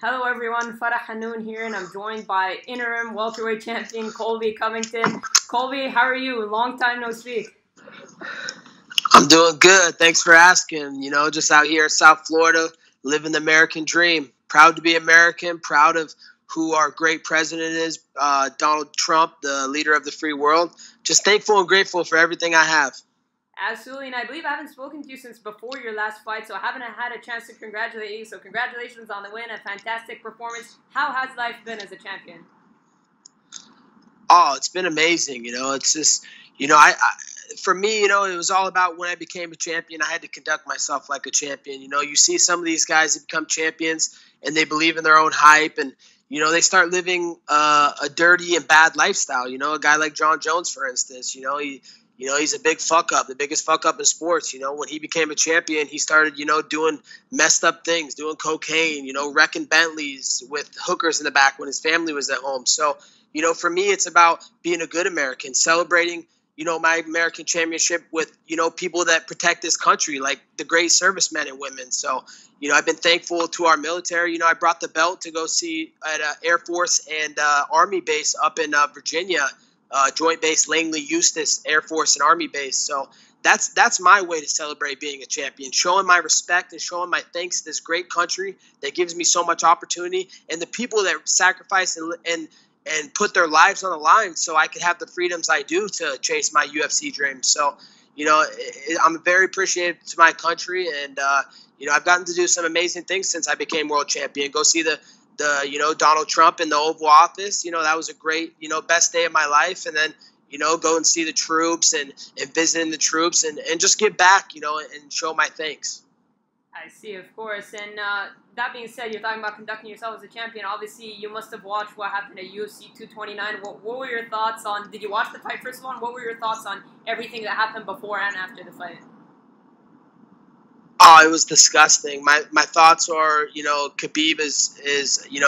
Hello everyone, Farah Hanoun here, and I'm joined by interim welterweight champion Colby Covington. Colby, how are you? Long time no speak. I'm doing good. Thanks for asking. Just out here in South Florida, living the American dream. Proud to be American, proud of who our great president is, Donald Trump, the leader of the free world. Just thankful and grateful for everything I have. Absolutely, and I believe I haven't spoken to you since before your last fight, so I haven't had a chance to congratulate you. So congratulations on the win, a fantastic performance. How has life been as a champion? Oh, it's been amazing. It's just, for me, it was all about when I became a champion, I had to conduct myself like a champion. You see some of these guys that become champions and they believe in their own hype and, they start living a dirty and bad lifestyle. A guy like John Jones, for instance, he's a big fuck up, the biggest fuck up in sports. When he became a champion, he started, doing messed up things, doing cocaine, wrecking Bentleys with hookers in the back when his family was at home. So, for me, it's about being a good American, celebrating, my American championship with, people that protect this country, like the great servicemen and women. So, I've been thankful to our military. I brought the belt to go see at Air Force and Army base up in Virginia, Joint Base Langley Eustis Air Force and Army base. So that's my way to celebrate being a champion, showing my respect and showing my thanks to this great country that gives me so much opportunity and the people that sacrifice and put their lives on the line so I could have the freedoms I do to chase my UFC dreams. So, I'm very appreciative to my country, and I've gotten to do some amazing things since I became world champion. Go see the Donald Trump in the Oval Office. That was a great, best day of my life. And then, go and see the troops and visiting the troops and just give back, and show my thanks. I see, of course. And that being said, you're talking about conducting yourself as a champion. Obviously, you must have watched what happened at UFC 229. What were your thoughts on? Did you watch the fight first of all? What were your thoughts on everything that happened before and after the fight? Oh, it was disgusting. My thoughts are, Khabib is he,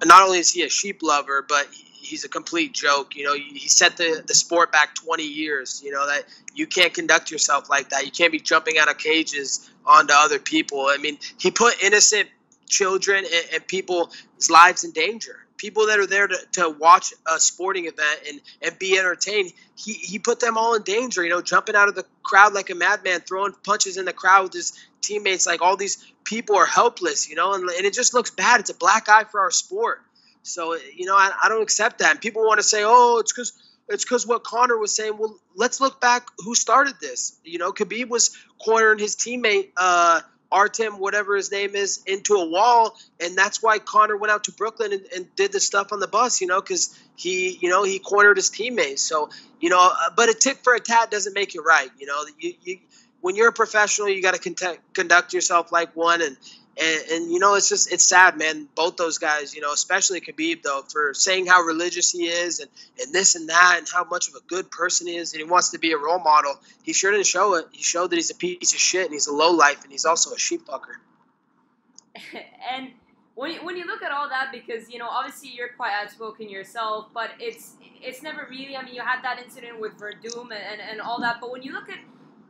not only is he a sheep lover, but he's a complete joke. He set the sport back 20 years. That you can't conduct yourself like that. You can't be jumping out of cages onto other people. I mean, he put innocent children and people's lives in danger. People that are there to watch a sporting event and be entertained, he put them all in danger, jumping out of the crowd like a madman, throwing punches in the crowd with his teammates. Like, all these people are helpless, and it just looks bad. It's a black eye for our sport. So, I don't accept that. And people want to say, oh, it's because what Conor was saying. Well, let's look back who started this. Khabib was cornering his teammate, Artem, whatever his name is, into a wall, and that's why Conor went out to Brooklyn and did the stuff on the bus, because he cornered his teammates. So, but a tit for a tat doesn't make it right. When you're a professional, you got to conduct yourself like one, and it's sad, man. Both those guys, especially Khabib, though, for saying how religious he is and this and that and how much of a good person he is and he wants to be a role model. He sure didn't show it. He showed that he's a piece of shit and he's a lowlife and he's also a sheep fucker. And when you look at all that, because obviously you're quite outspoken yourself, but it's never really. I mean, you had that incident with Verdum and all that, but when you look at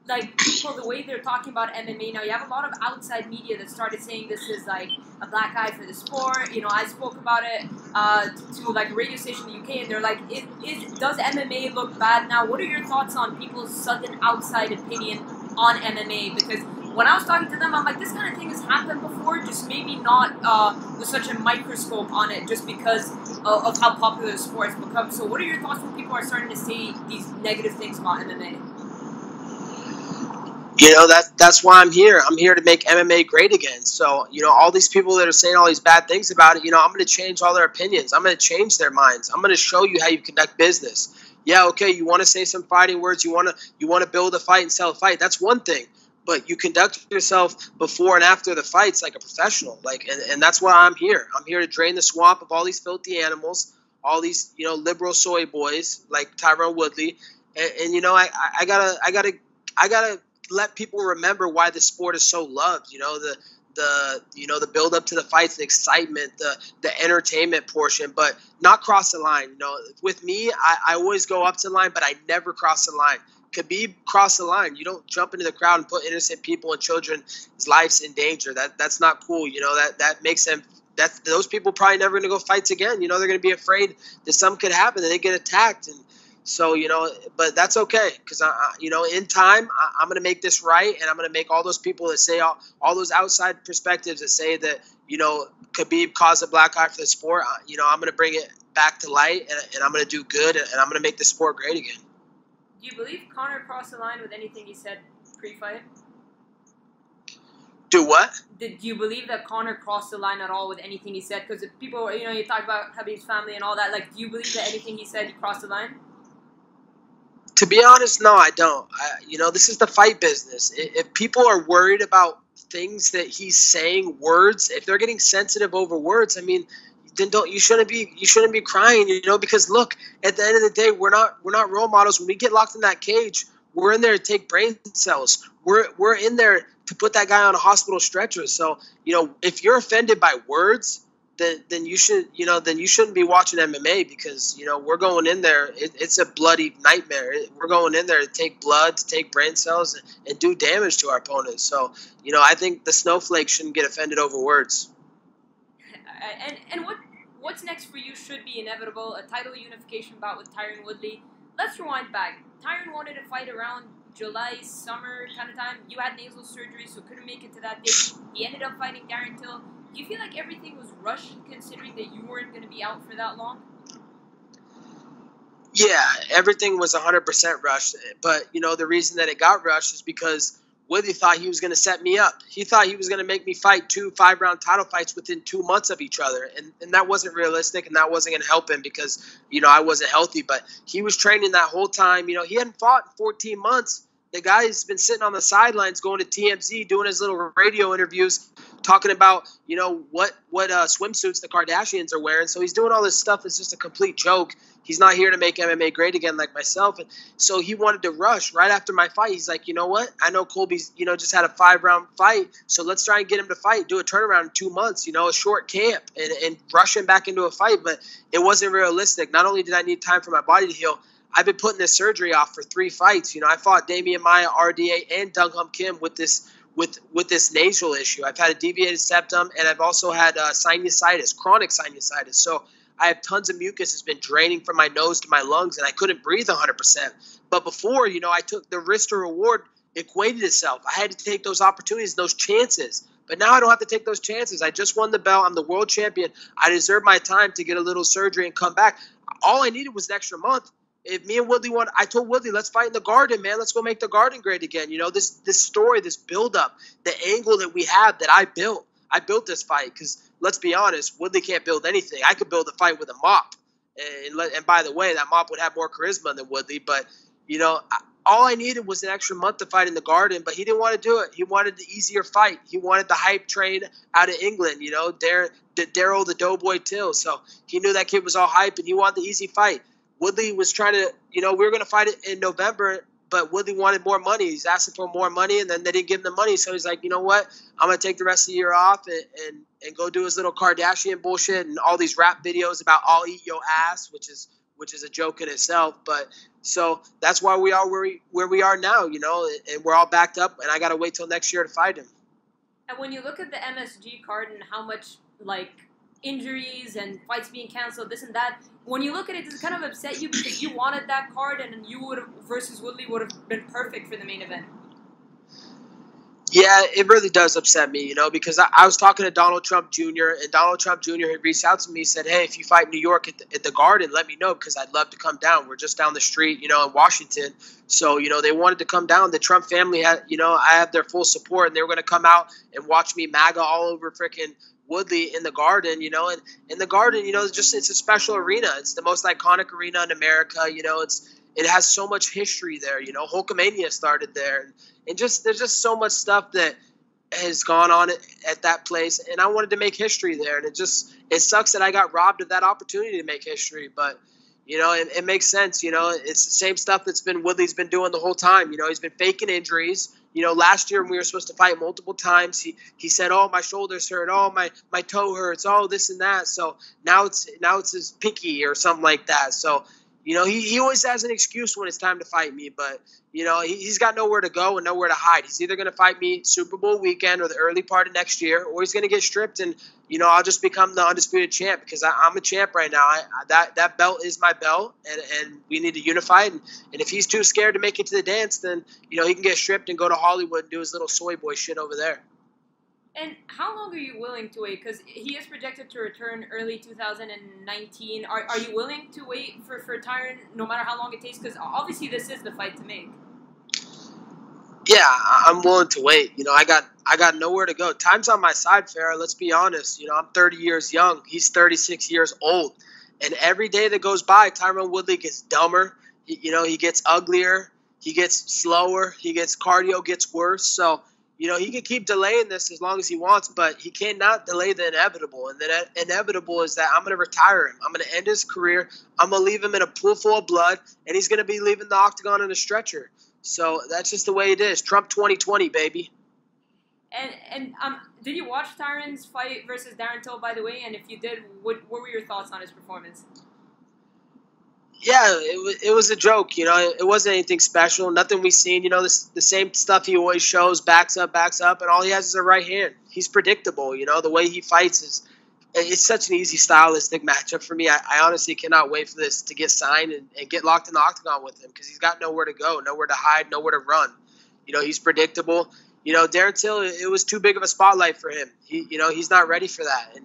like people, the way they're talking about MMA now, you have a lot of outside media that started saying this is like a black eye for the sport. I spoke about it to like a radio station in the UK, and they're like, does MMA look bad now? What are your thoughts on people's sudden outside opinion on MMA? Because when I was talking to them, I'm like, this kind of thing has happened before, just maybe not with such a microscope on it, just because of how popular the sport has become. So what are your thoughts when people are starting to say these negative things about MMA? That's why I'm here. I'm here to make MMA great again. So, all these people that are saying all these bad things about it, I'm going to change all their opinions. I'm going to change their minds. I'm going to show you how you conduct business. Yeah, okay, you want to say some fighting words, you want to build a fight and sell a fight. That's one thing. But you conduct yourself before and after the fights like a professional. And that's why I'm here. I'm here to drain the swamp of all these filthy animals, all these, liberal soy boys like Tyron Woodley. And I gotta let people remember why the sport is so loved. The build up to the fights, the excitement, the entertainment portion, but not cross the line. With me, I always go up to the line, but I never cross the line. Khabib crossed the line. You don't jump into the crowd and put innocent people and children's lives in danger. That's not cool. That makes them those people probably never going to go fights again. You know, they're going to be afraid that something could happen, that they get attacked. And so, you know, but that's okay, because, you know, in time, I'm going to make this right, and I'm going to make all those people that say all those outside perspectives that say that, you know, Khabib caused a black eye for the sport, you know, I'm going to bring it back to light, and I'm going to do good, and I'm going to make the sport great again. Do you believe Conor crossed the line with anything he said pre-fight? Do what? Do you believe that Conor crossed the line at all with anything he said? Because people, you know, you talk about Khabib's family and all that. Like, do you believe that anything he said, he crossed the line? To be honest, no, I don't. You know, this is the fight business. If people are worried about things that he's saying, words, if they're getting sensitive over words, I mean, then you shouldn't be crying, you know, because look, at the end of the day, we're not role models. When we get locked in that cage, we're in there to take brain cells. We're in there to put that guy on a hospital stretcher. So, you know, if you're offended by words, then you shouldn't be watching MMA, because, you know, we're going in there. It's a bloody nightmare. We're going in there to take blood, to take brain cells, and do damage to our opponents. So, you know, I think the snowflake shouldn't get offended over words. And what's next for you should be inevitable. A title unification bout with Tyron Woodley. Let's rewind back. Tyron wanted to fight around July, summer kind of time. You had nasal surgery, so couldn't make it to that date. He ended up fighting Darren Till. Do you feel like everything was rushed, considering that you weren't going to be out for that long? Yeah, everything was 100% rushed. But, you know, the reason that it got rushed is because Woodley thought he was going to set me up. He thought he was going to make me fight 2 5-round title fights within 2 months of each other. And that wasn't realistic, and that wasn't going to help him because, you know, I wasn't healthy. But he was training that whole time. You know, he hadn't fought in 14 months. The guy's been sitting on the sidelines going to TMZ, doing his little radio interviews, talking about, you know, what swimsuits the Kardashians are wearing. So he's doing all this stuff that's just a complete joke. He's not here to make MMA great again like myself. And so he wanted to rush right after my fight. He's like, you know what? I know Colby's, you know, just had a 5-round fight. So let's try and get him to fight, do a turnaround in 2 months, you know, a short camp, and rush him back into a fight. But it wasn't realistic. Not only did I need time for my body to heal, I've been putting this surgery off for 3 fights. You know, I fought Damian Maia, RDA, and Dung Hum Kim with this nasal issue. I've had a deviated septum, and I've also had sinusitis, chronic sinusitis. So I have tons of mucus. It's been draining from my nose to my lungs, and I couldn't breathe 100%. But before, you know, I took the risk to reward equated itself. I had to take those opportunities, those chances. But now I don't have to take those chances. I just won the belt. I'm the world champion. I deserve my time to get a little surgery and come back. All I needed was an extra month. If me and Woodley want, I told Woodley, let's fight in the Garden, man. Let's go make the Garden great again. You know, this story, this build-up, the angle that we have that I built. I built this fight because, let's be honest, Woodley can't build anything. I could build a fight with a mop. And by the way, that mop would have more charisma than Woodley. But, you know, all I needed was an extra month to fight in the Garden, but he didn't want to do it. He wanted the easier fight. He wanted the hype train out of England, you know, Daryl the Doughboy Till. So he knew that kid was all hype, and he wanted the easy fight. Woodley was trying to, you know, we were going to fight it in November, but Woodley wanted more money. He's asking for more money, and then they didn't give him the money. So he's like, you know what? I'm going to take the rest of the year off and go do his little Kardashian bullshit and all these rap videos about I'll eat your ass, which is a joke in itself. But so that's why we are where we are now, you know, and we're all backed up, and I got to wait till next year to fight him. And when you look at the MSG card and how much, like, injuries and fights being canceled, this and that, when you look at it, does it kind of upset you because you wanted that card and you would have, versus Woodley, would have been perfect for the main event? Yeah, it really does upset me, you know, because I was talking to Donald Trump Jr., and Donald Trump Jr. had reached out to me and said, hey, if you fight in New York at the Garden, let me know because I'd love to come down. We're just down the street, you know, in Washington. So, you know, they wanted to come down. The Trump family had, you know, I have their full support, and they were going to come out and watch me MAGA all over freaking Woodley in the Garden, you know, and in the Garden, you know, it's a special arena. It's the most iconic arena in America. You know, it has so much history there. You know, Hulkamania started there, and just there's just so much stuff that has gone on at that place. And I wanted to make history there, and it sucks that I got robbed of that opportunity to make history. But you know, it makes sense. You know, it's the same stuff that's been Woodley's been doing the whole time. You know, he's been faking injuries. You know, last year when we were supposed to fight multiple times, he said, "Oh, my shoulders hurt. Oh, my toe hurts. Oh, this and that." So now it's his pinky or something like that. So, You know, he always has an excuse when it's time to fight me, but, you know, he's got nowhere to go and nowhere to hide. He's either going to fight me Super Bowl weekend or the early part of next year, or he's going to get stripped and, you know, I'll just become the undisputed champ because I'm a champ right now. That belt is my belt, and we need to unify it. And if he's too scared to make it to the dance, then, you know, he can get stripped and go to Hollywood and do his little soy boy shit over there. And how long are you willing to wait? Because he is projected to return early 2019. Are you willing to wait for Tyron no matter how long it takes? Because obviously this is the fight to make. Yeah, I'm willing to wait. You know, I got nowhere to go. Time's on my side, Farrah. Let's be honest. You know, I'm 30 years young. He's 36 years old. And every day that goes by, Tyron Woodley gets dumber. You know, he gets uglier. He gets slower. He gets cardio gets worse. So, you know, he can keep delaying this as long as he wants, but he cannot delay the inevitable. And the inevitable is that I'm going to retire him. I'm going to end his career. I'm going to leave him in a pool full of blood, and he's going to be leaving the octagon in a stretcher. So that's just the way it is. Trump 2020, baby. And did you watch Tyron's fight versus Darren Till, by the way? And if you did, what were your thoughts on his performance? Yeah, it was a joke, you know. It wasn't anything special, nothing we've seen. You know, the same stuff he always shows, backs up, and all he has is a right hand. He's predictable, you know. The way he fights it's such an easy stylistic matchup for me. I honestly cannot wait for this to get signed and get locked in the octagon with him because he's got nowhere to go, nowhere to hide, nowhere to run. You know, he's predictable. You know, Darren Till, it was too big of a spotlight for him. He's not ready for that.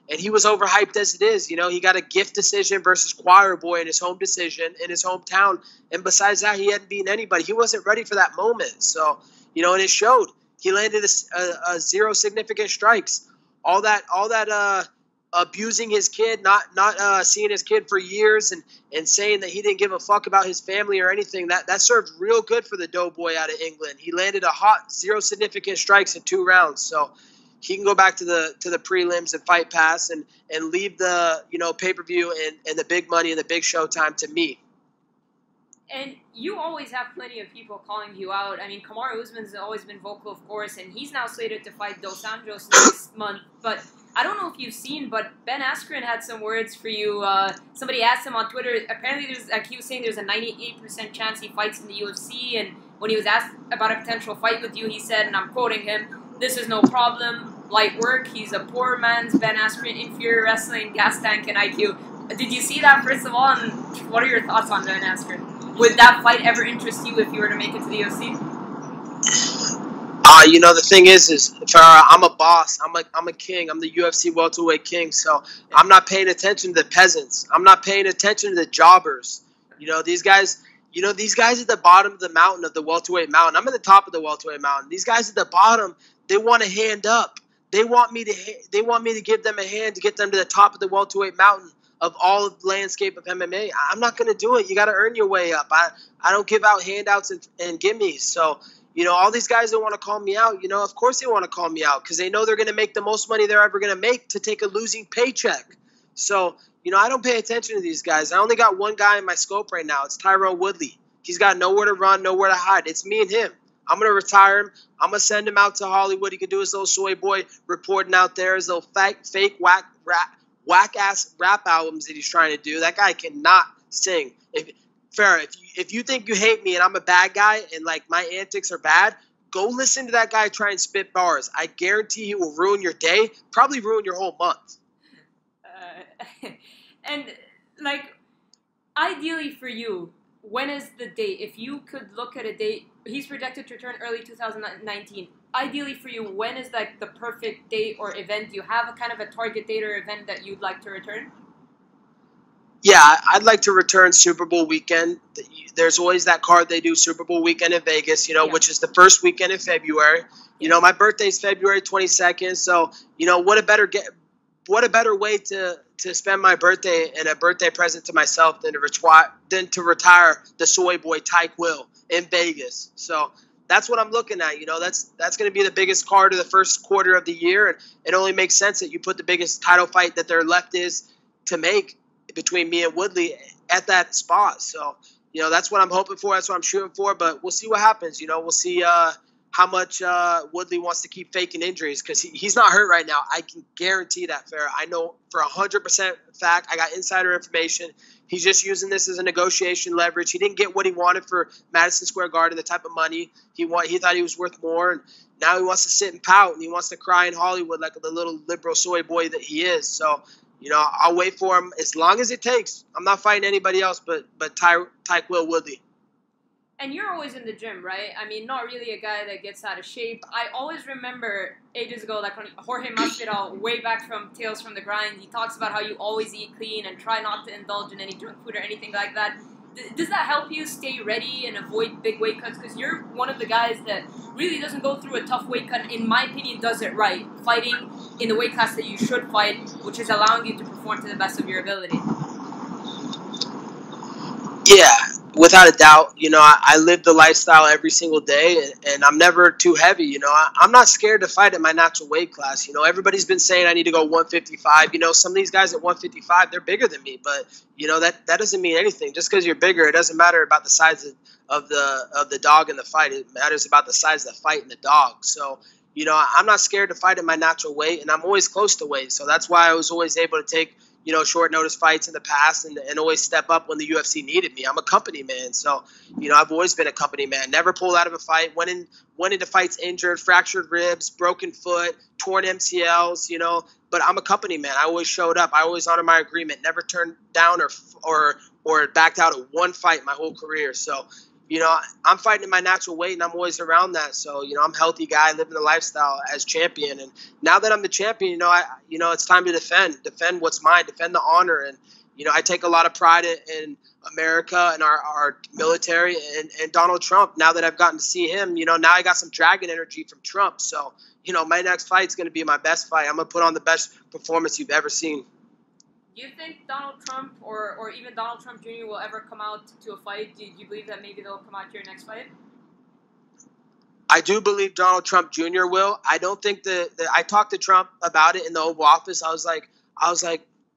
And he was overhyped as it is. You know, he got a gift decision versus Choir Boy in his home decision in his hometown. And besides that, he hadn't beaten anybody. He wasn't ready for that moment. So, you know, and it showed. He landed a 0 significant strikes. All that abusing his kid, not seeing his kid for years and saying that he didn't give a fuck about his family or anything, that served real good for the doughboy out of England. He landed a hot 0 significant strikes in 2 rounds. So he can go back to the prelims and Fight Pass and leave the, you know, pay-per-view and the big money and the big showtime to me. And you always have plenty of people calling you out. I mean, Kamaru Usman's always been vocal, of course, and he's now slated to fight Dos Anjos next month. But I don't know if you've seen, but Ben Askren had some words for you. Somebody asked him on Twitter. Apparently, he was saying there's a 98% chance he fights in the UFC. And when he was asked about a potential fight with you, he said, and I'm quoting him, "This is no problem. Light work. He's a poor man's Ben Askren, inferior wrestling, gas tank, and IQ." Did you see that, first of all? And what are your thoughts on Ben Askren? Would that fight ever interest you if you were to make it to the UFC? You know, the thing is Farrah, I'm a boss. I'm a king. I'm the UFC welterweight king. So I'm not paying attention to the peasants. I'm not paying attention to the jobbers. You know, these guys at the bottom of the mountain, of the welterweight mountain. I'm at the top of the welterweight mountain. These guys at the bottom, they want a hand up. They want me to give them a hand to get them to the top of the welterweight mountain of all of the landscape of MMA. I'm not going to do it. You got to earn your way up. I don't give out handouts and gimmies. So, you know, all these guys that want to call me out, you know, of course they want to call me out because they know they're going to make the most money they're ever going to make to take a losing paycheck. So, you know, I don't pay attention to these guys. I only got one guy in my scope right now. It's Tyron Woodley. He's got nowhere to run, nowhere to hide. It's me and him. I'm going to retire him. I'm going to send him out to Hollywood. He can do his little soy boy reporting out there, his little fake whack-ass rap albums that he's trying to do. That guy cannot sing. If you think you hate me and I'm a bad guy and, like, my antics are bad, go listen to that guy try and spit bars. I guarantee he will ruin your day, probably ruin your whole month. And, like, ideally for you, when is the date? If you could look at a date, he's projected to return early 2019. Ideally for you, when is like the perfect date or event? Do you have a kind of a target date or event that you'd like to return? Yeah, I'd like to return Super Bowl weekend. There's always that card they do, Super Bowl weekend in Vegas, you know, which is the first weekend in February. You know, my birthday's February 22nd, so, you know, what a better way to spend my birthday and a birthday present to myself than to retire the soy boy Tyke Will in Vegas. So that's what I'm looking at. You know, that's going to be the biggest card of the first quarter of the year, and it only makes sense that you put the biggest title fight that there left is to make between me and Woodley at that spot. So, you know, that's what I'm hoping for. That's what I'm shooting for. But we'll see what happens. You know, we'll see how how much Woodley wants to keep faking injuries, because he's not hurt right now. I can guarantee that, Farrah. I know for 100% fact. I got insider information. He's just using this as a negotiation leverage. He didn't get what he wanted for Madison Square Garden, the type of money he thought he was worth more, and now he wants to sit and pout, and he wants to cry in Hollywood like the little liberal soy boy that he is. So, I'll wait for him as long as it takes. I'm not fighting anybody else but Tyron Woodley. And you're always in the gym, right? I mean, not really a guy that gets out of shape. I always remember ages ago, like when Jorge Masvidal, way back from Tales from the Grind, he talks about how you always eat clean and try not to indulge in any junk food or anything like that. Does that help you stay ready and avoid big weight cuts? Because you're one of the guys that really doesn't go through a tough weight cut, in my opinion, does it right. Fighting in the weight class that you should fight, which is allowing you to perform to the best of your ability. Yeah, without a doubt. I live the lifestyle every single day, and I'm never too heavy. I'm not scared to fight at my natural weight class. Everybody's been saying I need to go 155. Some of these guys at 155, they're bigger than me, but that doesn't mean anything. Just because you're bigger, it doesn't matter about the size of the dog in the fight. It matters about the size of the fight and the dog. So, I'm not scared to fight at my natural weight, and I'm always close to weight. So that's why I was always able to take short notice fights in the past and always step up when the UFC needed me. I'm a company man. So, I've always been a company man. Never pulled out of a fight, went into fights injured, fractured ribs, broken foot, torn MCLs, but I'm a company man. I always showed up. I always honored my agreement, never turned down or backed out of one fight my whole career. So, I'm fighting in my natural weight, and I'm always around that. So, I'm a healthy guy, living the lifestyle as champion. And now that I'm the champion, it's time to defend what's mine, defend the honor. And, I take a lot of pride in America and our military and Donald Trump. Now that I've gotten to see him, now I got some dragon energy from Trump. So, my next fight is going to be my best fight. I'm going to put on the best performance you've ever seen. Do you think Donald Trump or even Donald Trump Jr. will ever come out to a fight? Do you believe that maybe they'll come out to your next fight? I do believe Donald Trump Jr. will. I don't think that I talked to Trump about it in the Oval Office. I was like,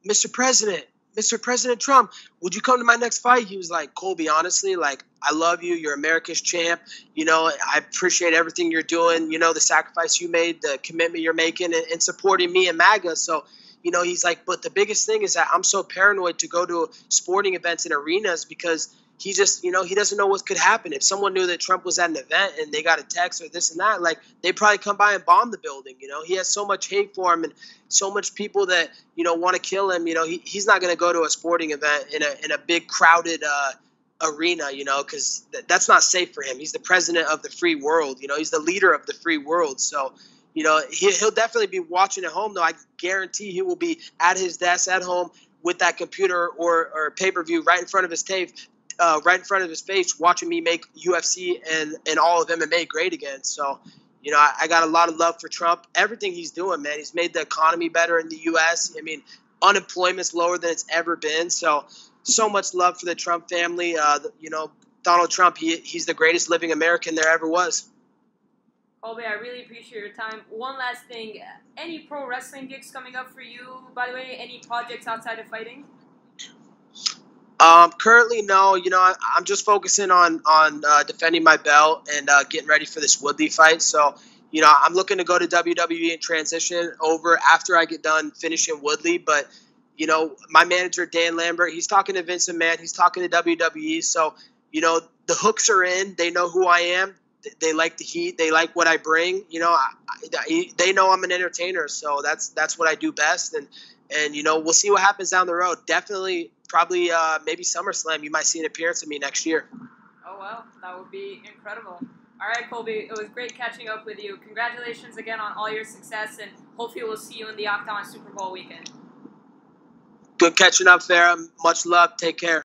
Mr. President Trump, would you come to my next fight? He was like, Colby, honestly, I love you. You're America's champ. I appreciate everything you're doing. The sacrifice you made, the commitment you're making, and supporting me and MAGA. So, he's like, but the biggest thing is that I'm so paranoid to go to sporting events and arenas because he just, he doesn't know what could happen. If someone knew that Trump was at an event and they got a text or this and that, they'd probably come by and bomb the building. He has so much hate for him and so much people that, want to kill him. He's not going to go to a sporting event in a big crowded arena, because that's not safe for him. He's the president of the free world. He's the leader of the free world. So, he'll definitely be watching at home, though. I guarantee he will be at his desk at home with that computer or pay-per-view right in front of his face, watching me make UFC and all of MMA great again. So, I got a lot of love for Trump. Everything he's doing, man. He's made the economy better in the U.S. I mean, unemployment's lower than it's ever been. So much love for the Trump family. Donald Trump, he's the greatest living American there ever was. Colby, I really appreciate your time. One last thing. Any pro wrestling gigs coming up for you, by the way? Any projects outside of fighting? Currently, no. I'm just focusing on defending my belt and getting ready for this Woodley fight. So, I'm looking to go to WWE and transition over after I get done finishing Woodley. But, my manager, Dan Lambert, he's talking to Vince McMahon. He's talking to WWE. So, the hooks are in. They know who I am. They like the heat. They like what I bring. They know I'm an entertainer. So that's what I do best. And we'll see what happens down the road. Definitely, probably, maybe SummerSlam. You might see an appearance of me next year. Oh, well, that would be incredible. All right, Colby, it was great catching up with you. Congratulations again on all your success, and hopefully we'll see you in the Octagon Super Bowl weekend. Good catching up, Farrah. Much love. Take care.